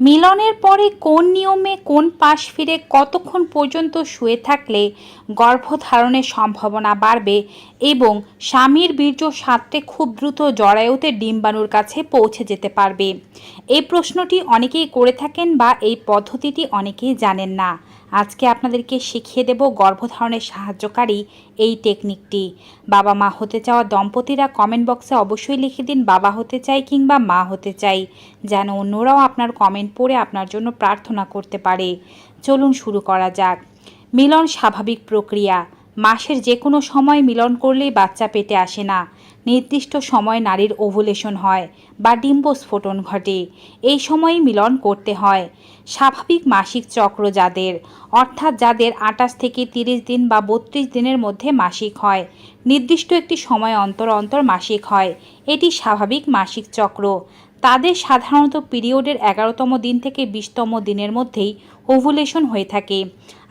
মিলনের পরে কোন নিয়মে কোন পাশ ফিরে কতক্ষণ পর্যন্ত শুয়ে থাকলে গর্ভধারণের সম্ভাবনা বাড়বে এবং স্বামীর বীর্য সাঁতরে খুব দ্রুত জরায়ুতে ডিম্বাণুর কাছে পৌঁছে যেতে পারবে? এই প্রশ্নটি অনেকেই করে থাকেন বা এই পদ্ধতিটি অনেকেই জানেন না। আজকে আপনাদেরকে শিখিয়ে দেব গর্ভধারণের সাহায্যকারী এই টেকনিকটি। বাবা মা হতে চাওয়া দম্পতিরা কমেন্ট বক্সে অবশ্যই লিখে দিন বাবা হতে চাই কিংবা মা হতে চাই, যেন অন্যরাও আপনার কমেন্ট পড়ে আপনার জন্য প্রার্থনা করতে পারে। চলুন শুরু করা যাক। মিলন স্বাভাবিক প্রক্রিয়া। মাসের যে কোনো সময় মিলন করলেই বাচ্চা পেটে আসে না। নির্দিষ্ট সময় নারীর ওভুলেশন হয় বা ডিম্বস্ফোটন ঘটে। এই সময়ই মিলন করতে হয়। স্বাভাবিক মাসিক চক্র যাদের, অর্থাৎ যাদের 28 থেকে 30 দিন বা 32 দিনের মধ্যে মাসিক হয়, নির্দিষ্ট একটি সময় অন্তর অন্তর মাসিক হয়, এটি স্বাভাবিক মাসিক চক্র। তাদের সাধারণত পিরিয়ডের 11তম দিন থেকে 20তম দিনের মধ্যেই ওভুলেশন হয়ে থাকে।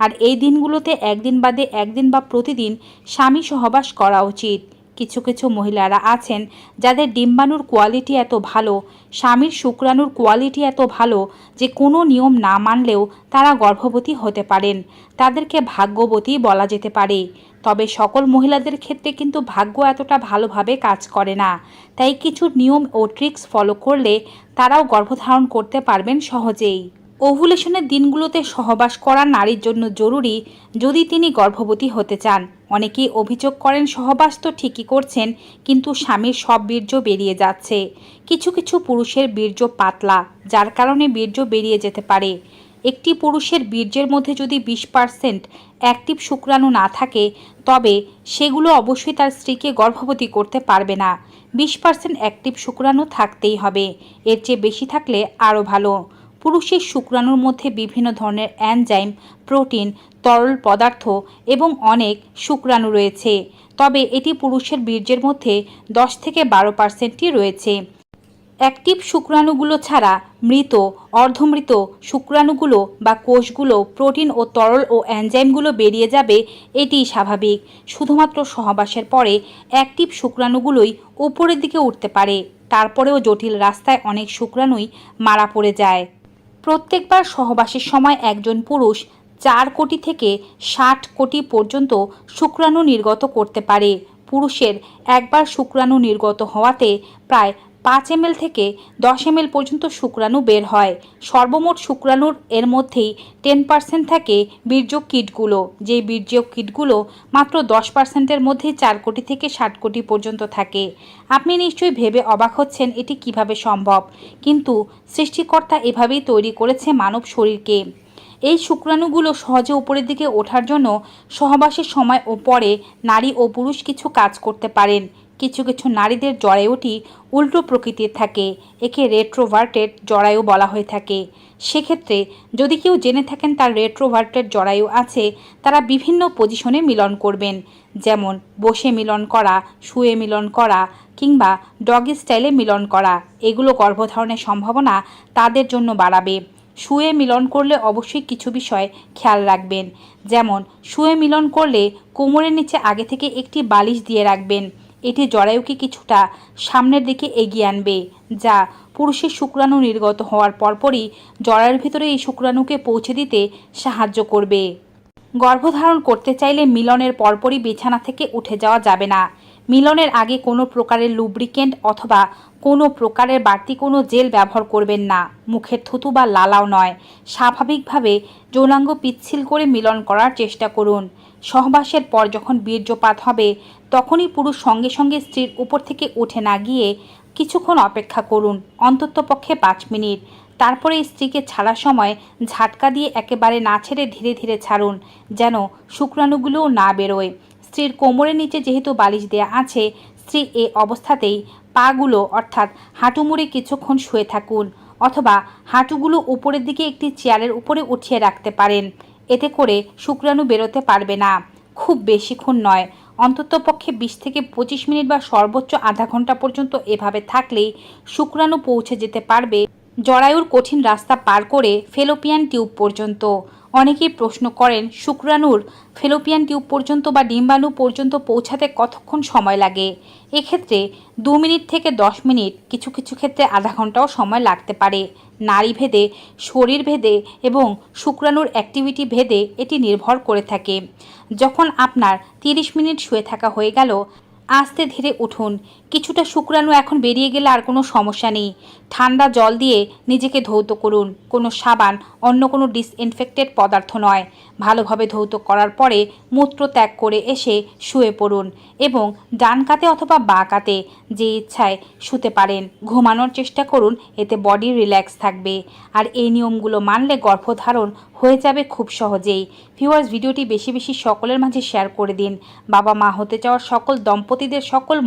আর এই দিনগুলোতে একদিন বাদে একদিন বা প্রতিদিন স্বামী সহবাস করা উচিত। কিছু কিছু মহিলারা আছেন যাদের ডিম্বাণুর কোয়ালিটি এত ভালো, স্বামীর শুক্রাণুর কোয়ালিটি এত ভালো যে কোনো নিয়ম না মানলেও তারা গর্ভবতী হতে পারেন। তাদেরকে ভাগ্যবতী বলা যেতে পারে। তবে সকল মহিলাদের ক্ষেত্রে কিন্তু ভাগ্য এতটা ভালোভাবে কাজ করে না। তাই কিছু নিয়ম ও ট্রিক্স ফলো করলে তারাও গর্ভধারণ করতে পারবেন সহজেই। ওভুলেশনের দিনগুলোতে সহবাস করা নারীর জন্য জরুরি যদি তিনি গর্ভবতী হতে চান। অনেকেই অভিযোগ করেন সহবাস তো ঠিকই করছেন, কিন্তু স্বামীর সব বীর্য বেরিয়ে যাচ্ছে। কিছু কিছু পুরুষের বীর্য পাতলা, যার কারণে বীর্য বেরিয়ে যেতে পারে। একটি পুরুষের বীর্যের মধ্যে যদি 20% অ্যাক্টিভ শুক্রাণু না থাকে, তবে সেগুলো অবশ্যই তার স্ত্রীকে গর্ভবতী করতে পারবে না। 20% অ্যাক্টিভ শুক্রাণু থাকতেই হবে, এর চেয়ে বেশি থাকলে আরও ভালো। পুরুষের শুক্রাণুর মধ্যে বিভিন্ন ধরনের এনজাইম, প্রোটিন, তরল পদার্থ এবং অনেক শুক্রাণু রয়েছে, তবে এটি পুরুষের বীর্যের মধ্যে 10 থেকে 12%ই রয়েছে। অ্যাক্টিভ শুক্রাণুগুলো ছাড়া মৃত, অর্ধমৃত শুক্রাণুগুলো বা কোষগুলো, প্রোটিন ও তরল ও এনজাইমগুলো বেরিয়ে যাবে, এটি স্বাভাবিক। শুধুমাত্র সহবাসের পরে অ্যাক্টিভ শুক্রাণুগুলোই উপরের দিকে উঠতে পারে। তারপরেও জটিল রাস্তায় অনেক শুক্রাণুই মারা পড়ে যায়। প্রত্যেকবার সহবাসের সময় একজন পুরুষ 4 কোটি থেকে 60 কোটি পর্যন্ত শুক্রাণু নির্গত করতে পারে। পুরুষের একবার শুক্রাণু নির্গত হওয়াতে প্রায় 5 ml থেকে 10 ml পর্যন্ত শুক্রাণু বের হয়। সর্বমোট শুক্রাণুর এর মধ্যেই 10% থাকে বীর্য কিটগুলো, যে বীর্য কিটগুলো মাত্র 10%-এর মধ্যে 4 কোটি থেকে 60 কোটি পর্যন্ত থাকে। আপনি নিশ্চয়ই ভেবে অবাক হচ্ছেন এটি কিভাবে সম্ভব, কিন্তু সৃষ্টিকর্তা এভাবেই তৈরি করেছে মানব শরীরকে। এই শুক্রাণুগুলো সহজে উপরের দিকে ওঠার জন্য সহবাসের সময় ও পরে নারী ও পুরুষ কিছু কাজ করতে পারেন। কিছু কিছু নারীদের জরায়ুটি উল্টো প্রকৃতির থাকে, একে রেট্রোভার্টেড জরায়ু বলা হয়ে থাকে। সেক্ষেত্রে যদি কেউ জেনে থাকেন তার রেট্রোভার্টেড জরায়ু আছে, তারা বিভিন্ন পজিশনে মিলন করবেন, যেমন বসে মিলন করা, শুয়ে মিলন করা কিংবা ডগি স্টাইলে মিলন করা। এগুলো গর্ভধারণের সম্ভাবনা তাদের জন্য বাড়াবে। শুয়ে মিলন করলে অবশ্যই কিছু বিষয় খেয়াল রাখবেন, যেমন শুয়ে মিলন করলে কোমরের নিচে আগে থেকে একটি বালিশ দিয়ে রাখবেন। এটি জরায়ুকে কিছুটা সামনের দিকে এগিয়ে আনবে, যা পুরুষের শুক্রাণু নির্গত হওয়ার পরপরই জরায়ুর ভিতরে এই শুক্রাণুকে পৌঁছে দিতে সাহায্য করবে। গর্ভধারণ করতে চাইলে মিলনের পরপরই বিছানা থেকে উঠে যাওয়া যাবে না। মিলনের আগে কোনো প্রকারের লুব্রিকেন্ট অথবা কোনো প্রকারের বাড়তি কোনো জেল ব্যবহার করবেন না। মুখের থুতু বা লালাও নয়। স্বাভাবিকভাবে যৌনাঙ্গ পিচ্ছিল করে মিলন করার চেষ্টা করুন। সহবাসের পর যখন বীর্যপাত হবে, তখনই পুরুষ সঙ্গে সঙ্গে স্ত্রীর উপর থেকে উঠে না গিয়ে কিছুক্ষণ অপেক্ষা করুন, অন্ততপক্ষে 5 মিনিট। তারপরে স্ত্রীকে ছাড়ার সময় ঝাটকা দিয়ে একেবারে না ছেড়ে ধীরে ধীরে ছাড়ুন, যেন শুক্রাণুগুলোও না বেরোয়। স্ত্রীর কোমরের নিচে যেহেতু বালিশ দেয়া আছে, স্ত্রী এ অবস্থাতেই পাগুলো অর্থাৎ হাঁটু মুড়ে কিছুক্ষণ শুয়ে থাকুন, অথবা হাঁটুগুলো উপরের দিকে একটি চেয়ারের উপরে উঠিয়ে রাখতে পারেন। এতে করে শুক্রাণু বেরোতে পারবে না। খুব বেশিক্ষণ নয়, অন্ততপক্ষে 20 থেকে 25 মিনিট বা সর্বোচ্চ আধা ঘন্টা পর্যন্ত এভাবে থাকলেই শুক্রাণু পৌঁছে যেতে পারবে জরায়ুর কঠিন রাস্তা পার করে ফেলোপিয়ান টিউব পর্যন্ত। অনেকেই প্রশ্ন করেন শুক্রাণুর ফেলোপিয়ান টিউব পর্যন্ত বা ডিম্বাণু পর্যন্ত পৌঁছাতে কতক্ষণ সময় লাগে। এক্ষেত্রে 2 মিনিট থেকে 10 মিনিট, কিছু কিছু ক্ষেত্রে আধা ঘন্টাও সময় লাগতে পারে। নারী ভেদে, শরীর ভেদে এবং শুক্রাণুর অ্যাক্টিভিটি ভেদে এটি নির্ভর করে থাকে। যখন আপনার 30 মিনিট শুয়ে থাকা হয়ে গেল, আস্তে ধীরে উঠুন। কিছুটা শুক্রাণু এখন বেরিয়ে গেলে আর কোনো সমস্যা নেই। ঠান্ডা জল দিয়ে নিজেকে ধৌত করুন, কোনো সাবান, অন্য কোনো ডিসইনফেক্টেড পদার্থ নয়। ভালোভাবে ধৌত করার পরে মূত্র ত্যাগ করে এসে শুয়ে পড়ুন এবং ডান কাতে অথবা বাঁ কাতে যে ইচ্ছায় শুতে পারেন। ঘুমানোর চেষ্টা করুন, এতে বডি রিল্যাক্স থাকবে। আর এই নিয়মগুলো মানলে গর্ভধারণ হয়ে যাবে খুব সহজেই। ভিউয়ার্স, ভিডিওটি বেশি বেশি সকলের মাঝে শেয়ার করে দিন। বাবা মা হতে চাওয়ার সকল দম্পতিদের সকল